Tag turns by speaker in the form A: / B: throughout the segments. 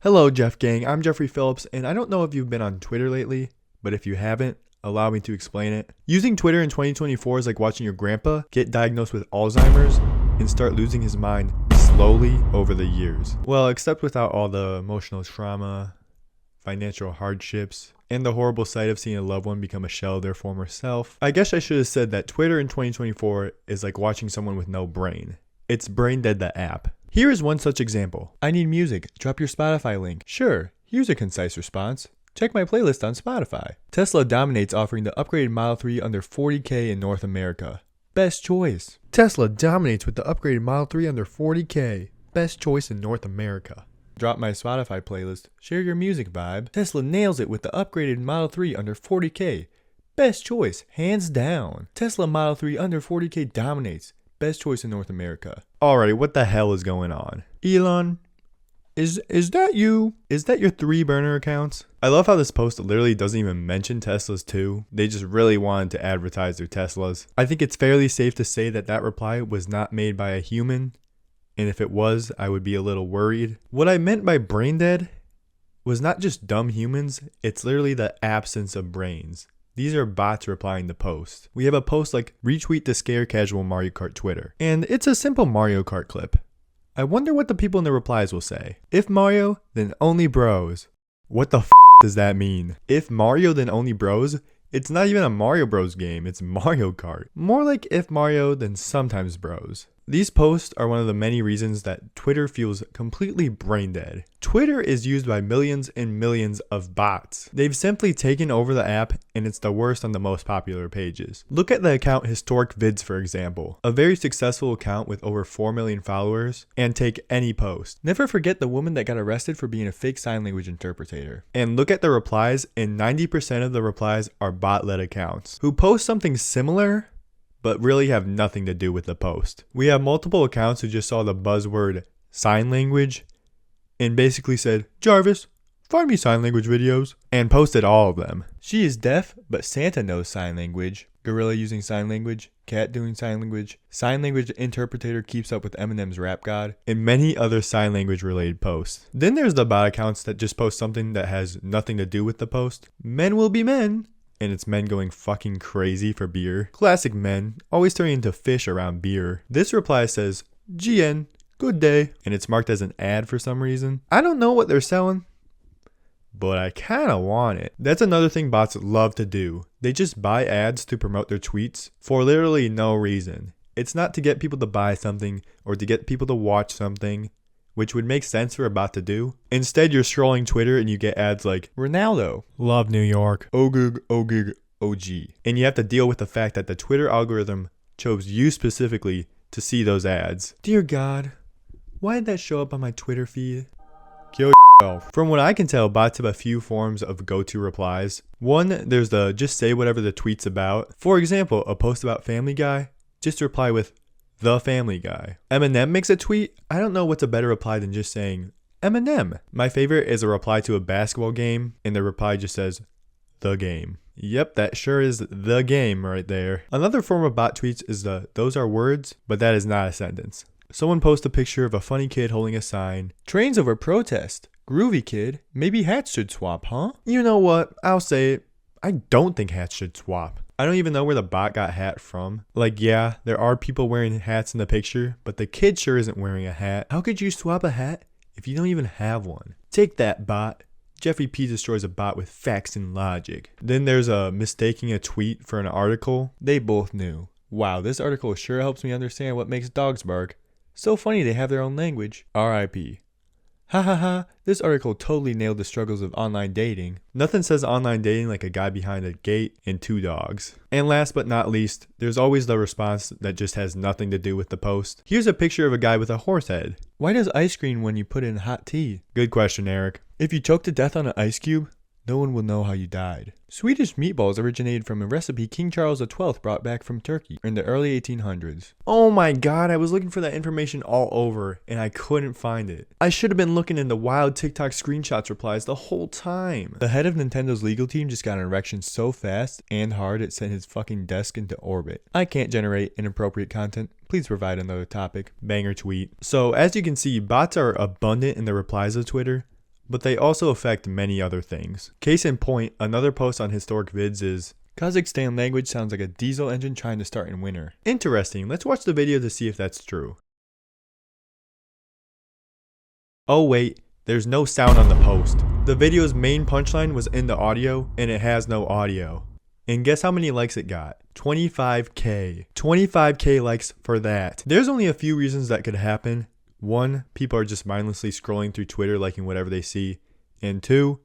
A: Hello, Jeff Gang. I'm Jeffrey Phillips, and I don't know if you've been on Twitter lately, but if you haven't, allow me to explain it. Using Twitter in 2024 is like watching your grandpa get diagnosed with Alzheimer's and start losing his mind slowly over the years. Well, except without all the emotional trauma, financial hardships, and the horrible sight of seeing a loved one become a shell of their former self. I guess I should have said that Twitter in 2024 is like watching someone with no brain. It's Brain Dead the app. Here is one such example. I need music. Drop your Spotify link. Sure, here's a concise response. Check my playlist on Spotify. Tesla dominates, offering the upgraded Model 3 under $40K in North America. Best choice. Tesla dominates with the upgraded Model 3 under $40K. Best choice in North America. Drop my Spotify playlist. Share your music vibe. Tesla nails it with the upgraded Model 3 under $40K. Best choice, hands down. Tesla Model 3 under $40K dominates. Best choice in North America. Alrighty, what the hell is going on? Elon, is that you? Is that your 3 burner accounts? I love how this post literally doesn't even mention Teslas too. They just really wanted to advertise their Teslas. I think it's fairly safe to say that that reply was not made by a human. And if it was, I would be a little worried. What I meant by brain dead was not just dumb humans. It's literally the absence of brains. These are bots replying to posts. We have a post like retweet to scare casual Mario Kart Twitter. And it's a simple Mario Kart clip. I wonder what the people in the replies will say. If Mario, then only bros. What the does that mean? If Mario, then only bros? It's not even a Mario Bros game, it's Mario Kart. More like if Mario, then sometimes bros. These posts are one of the many reasons that Twitter feels completely brain dead. Twitter is used by millions and millions of bots. They've simply taken over the app, and it's the worst on the most popular pages. Look at the account Historic Vids, for example. A very successful account with over 4 million followers, and take any post. Never forget the woman that got arrested for being a fake sign language interpreter. And look at the replies, and 90% of the replies are bot-led accounts who post something similar but really have nothing to do with the post. We have multiple accounts who just saw the buzzword sign language and basically said, Jarvis, find me sign language videos, and posted all of them. She is deaf, but Santa knows sign language. Gorilla using sign language. Cat doing sign language. Sign language interpreter keeps up with Eminem's Rap God. And many other sign language related posts. Then there's the bot accounts that just post something that has nothing to do with the post. Men will be men. And it's men going fucking crazy for beer. Classic men, always turning into fish around beer. This reply says, GN, good day. And it's marked as an ad for some reason. I don't know what they're selling, but I kinda want it. That's another thing bots love to do. They just buy ads to promote their tweets for literally no reason. It's not to get people to buy something or to get people to watch something, which would make sense for a bot to do. Instead, you're scrolling Twitter and you get ads like, Ronaldo, love New York, OGG, OGG, OG. And you have to deal with the fact that the Twitter algorithm chose you specifically to see those ads. Dear God, why did that show up on my Twitter feed? Kill yourself. From what I can tell, bots have a few forms of go-to replies. One, there's the just say whatever the tweet's about. For example, a post about Family Guy, just reply with, The Family Guy. Eminem makes a tweet. I don't know what's a better reply than just saying, Eminem. My favorite is a reply to a basketball game, and the reply just says, The Game. Yep, that sure is the game right there. Another form of bot tweets is the, those are words, but that is not a sentence. Someone posts a picture of a funny kid holding a sign. Trains over protest. Groovy kid. Maybe hats should swap, huh? You know what? I'll say it. I don't think hats should swap. I don't even know where the bot got hat from. Like, yeah, there are people wearing hats in the picture, but the kid sure isn't wearing a hat. How could you swap a hat if you don't even have one? Take that, bot. Jeffrey P destroys a bot with facts and logic. Then there's a mistaking a tweet for an article. They both knew. Wow, this article sure helps me understand what makes dogs bark. So funny they have their own language. R.I.P. Ha ha ha, this article totally nailed the struggles of online dating. Nothing says online dating like a guy behind a gate and 2 dogs. And last but not least, there's always the response that just has nothing to do with the post. Here's a picture of a guy with a horse head. Why does ice cream when you put in hot tea? Good question, Eric. If you choke to death on an ice cube, no one will know how you died. Swedish meatballs originated from a recipe King Charles XII brought back from Turkey in the early 1800s. Oh my god, I was looking for that information all over and I couldn't find it. I should have been looking into wild TikTok screenshots replies the whole time. The head of Nintendo's legal team just got an erection so fast and hard it sent his fucking desk into orbit. I can't generate inappropriate content. Please provide another topic. Banger tweet. So as you can see, bots are abundant in the replies of Twitter. but they also affect many other things. Case in point, another post on Historic Vids is, Kazakhstan language sounds like a diesel engine trying to start in winter. Interesting, let's watch the video to see if that's true. Oh wait, there's no sound on the post. The video's main punchline was in the audio, and it has no audio. And guess how many likes it got? 25k. 25k likes for that. There's only a few reasons that could happen. 1, people are just mindlessly scrolling through Twitter liking whatever they see. And 2,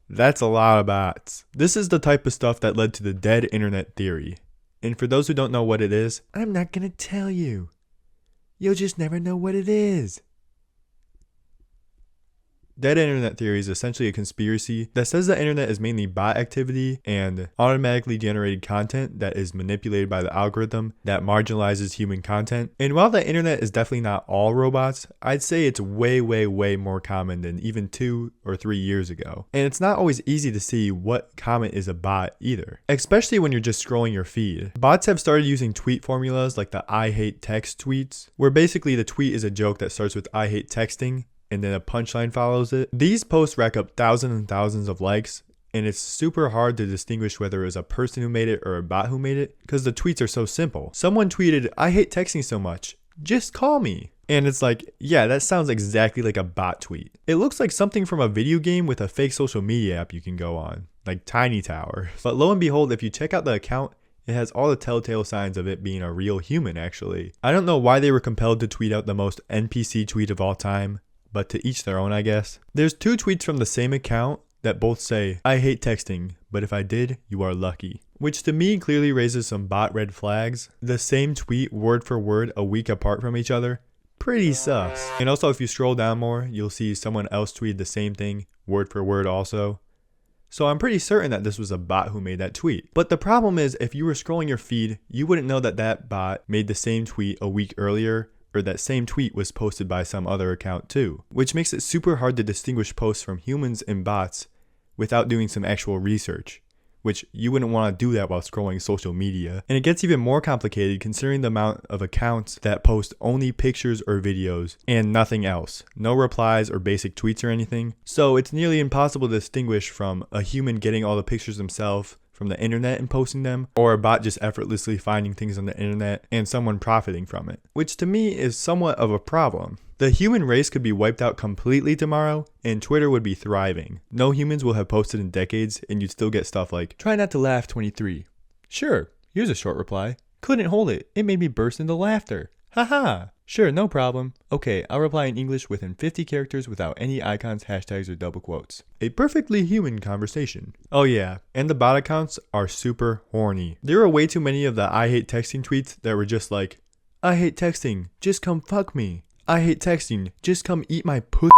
A: that's a lot of bots. This is the type of stuff that led to the dead internet theory. And for those who don't know what it is, I'm not gonna tell you. You'll just never know what it is. Dead internet theory is essentially a conspiracy that says the internet is mainly bot activity and automatically generated content that is manipulated by the algorithm that marginalizes human content. And while the internet is definitely not all robots, I'd say it's way more common than even 2 or 3 years ago. And it's not always easy to see what comment is a bot either, especially when you're just scrolling your feed. Bots have started using tweet formulas like the I hate text tweets, where basically the tweet is a joke that starts with I hate texting, and then a punchline follows it. These posts rack up thousands and thousands of likes, and it's super hard to distinguish whether it was a person who made it or a bot who made it, because the tweets are so simple. Someone tweeted, I hate texting so much, just call me. And it's like, yeah, that sounds exactly like a bot tweet. It looks like something from a video game with a fake social media app you can go on, like Tiny Tower. But lo and behold, if you check out the account, it has all the telltale signs of it being a real human actually. I don't know why they were compelled to tweet out the most NPC tweet of all time, but to each their own, I guess. There's 2 tweets from the same account that both say, I hate texting, but if I did, you are lucky. Which to me clearly raises some bot red flags. The same tweet word for word a week apart from each other. Pretty sus. And also if you scroll down more, you'll see someone else tweeted the same thing word for word also. So I'm pretty certain that this was a bot who made that tweet. But the problem is if you were scrolling your feed, you wouldn't know that that bot made the same tweet a week earlier, or that same tweet was posted by some other account too, which makes it super hard to distinguish posts from humans and bots without doing some actual research, which you wouldn't want to do that while scrolling social media. And it gets even more complicated considering the amount of accounts that post only pictures or videos and nothing else, no replies or basic tweets or anything. So it's nearly impossible to distinguish from a human getting all the pictures themselves from the internet and posting them, or a bot just effortlessly finding things on the internet and someone profiting from it, which to me is somewhat of a problem. The human race could be wiped out completely tomorrow and Twitter would be thriving. No humans will have posted in decades and you'd still get stuff like, try not to laugh 23. Sure, here's a short reply. Couldn't hold it, it made me burst into laughter. Haha. Sure, no problem. Okay, I'll reply in English within 50 characters without any icons, hashtags, or double quotes. A perfectly human conversation. Oh yeah, and the bot accounts are super horny. There are way too many of the I hate texting tweets that were just like, I hate texting, just come fuck me. I hate texting, just come eat my pussy.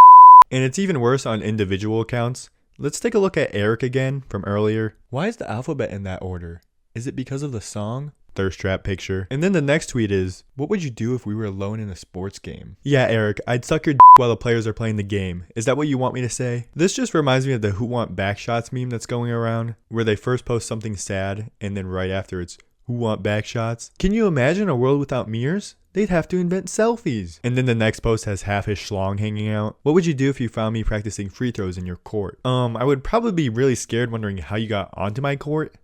A: And it's even worse on individual accounts. Let's take a look at Eric again from earlier. Why is the alphabet in that order? Is it because of the song? Thirst trap picture. And then the next tweet is, what would you do if we were alone in a sports game? Yeah, Eric, I'd suck your while the players are playing the game. Is that what you want me to say? This just reminds me of the who want backshots meme that's going around, where they first post something sad and then right after it's who want backshots. Can you imagine a world without mirrors? They'd have to invent selfies. And then the next post has half his schlong hanging out. What would you do if you found me practicing free throws in your court? I would probably be really scared wondering how you got onto my court.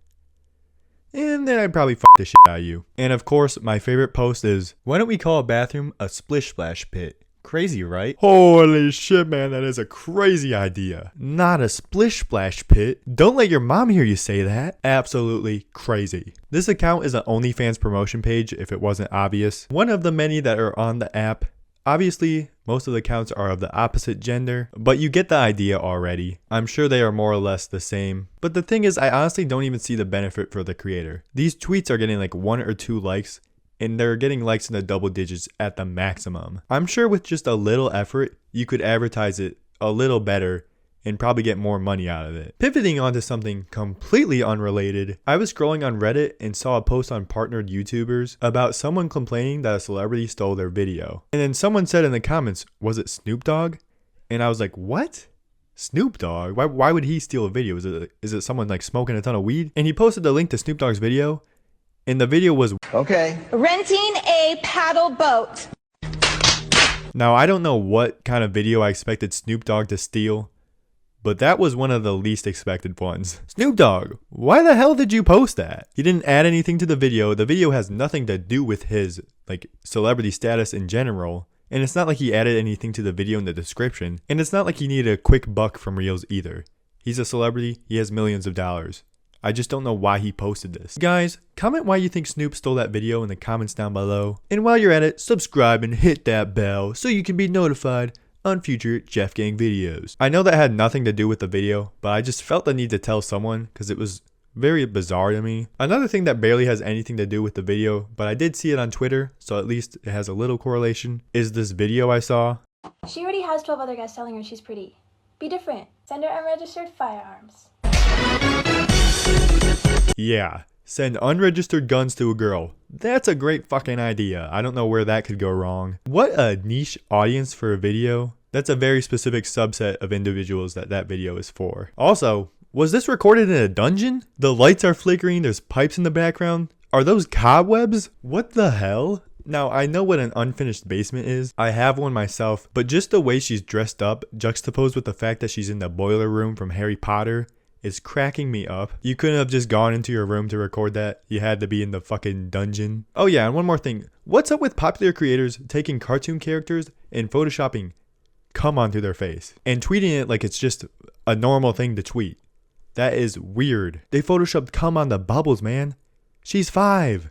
A: And then I'd probably f*** the shit out of you. And of course, my favorite post is, why don't we call a bathroom a splish splash pit? Crazy, right? Holy shit, man, that is a crazy idea. Not a splish splash pit. Don't let your mom hear you say that. Absolutely crazy. This account is an OnlyFans promotion page if it wasn't obvious. One of the many that are on the app. Obviously, most of the accounts are of the opposite gender, but you get the idea already. I'm sure they are more or less the same. But the thing is, I honestly don't even see the benefit for the creator. These tweets are getting like 1 or 2 likes, and they're getting likes in the double digits at the maximum. I'm sure with just a little effort, you could advertise it a little better and probably get more money out of it. Pivoting onto something completely unrelated, I was scrolling on Reddit and saw a post on partnered YouTubers about someone complaining that a celebrity stole their video. And then someone said in the comments, was it Snoop Dogg? And I was like, what? Snoop Dogg? Why would he steal a video? Is it someone like smoking a ton of weed? And he posted the link to Snoop Dogg's video, and the video was, okay,
B: renting a paddle boat.
A: Now I don't know what kind of video I expected Snoop Dogg to steal, but that was one of the least expected ones. Snoop Dogg, why the hell did you post that? He didn't add anything to the video. The video has nothing to do with his celebrity status in general. And it's not like he added anything to the video in the description. And it's not like he needed a quick buck from Reels either. He's a celebrity. He has millions of dollars. I just don't know why he posted this. Guys, comment why you think Snoop stole that video in the comments down below. And while you're at it, subscribe and hit that bell so you can be notified on future Jeff Gang videos. I know that had nothing to do with the video, but I just felt the need to tell someone because it was very bizarre to me. Another thing that barely has anything to do with the video, but I did see it on Twitter, so at least it has a little correlation, is this video I saw.
C: She already has 12 other guys telling her she's pretty. Be different. Send her unregistered firearms.
A: Yeah, send unregistered guns to a girl. That's a great fucking idea. I don't know where that could go wrong. What a niche audience for a video. That's a very specific subset of individuals that video is for. Also, was this recorded in a dungeon? The lights are flickering, there's pipes in the background. Are those cobwebs? What the hell? Now, I know what an unfinished basement is. I have one myself, but just the way she's dressed up, juxtaposed with the fact that she's in the boiler room from Harry Potter, is cracking me up. You couldn't have just gone into your room to record that. You had to be in the fucking dungeon. Oh yeah, and one more thing. What's up with popular creators taking cartoon characters and photoshopping cum onto their face and tweeting it like it's just a normal thing to tweet? That is weird. They photoshopped cum on the bubbles, man. She's 5.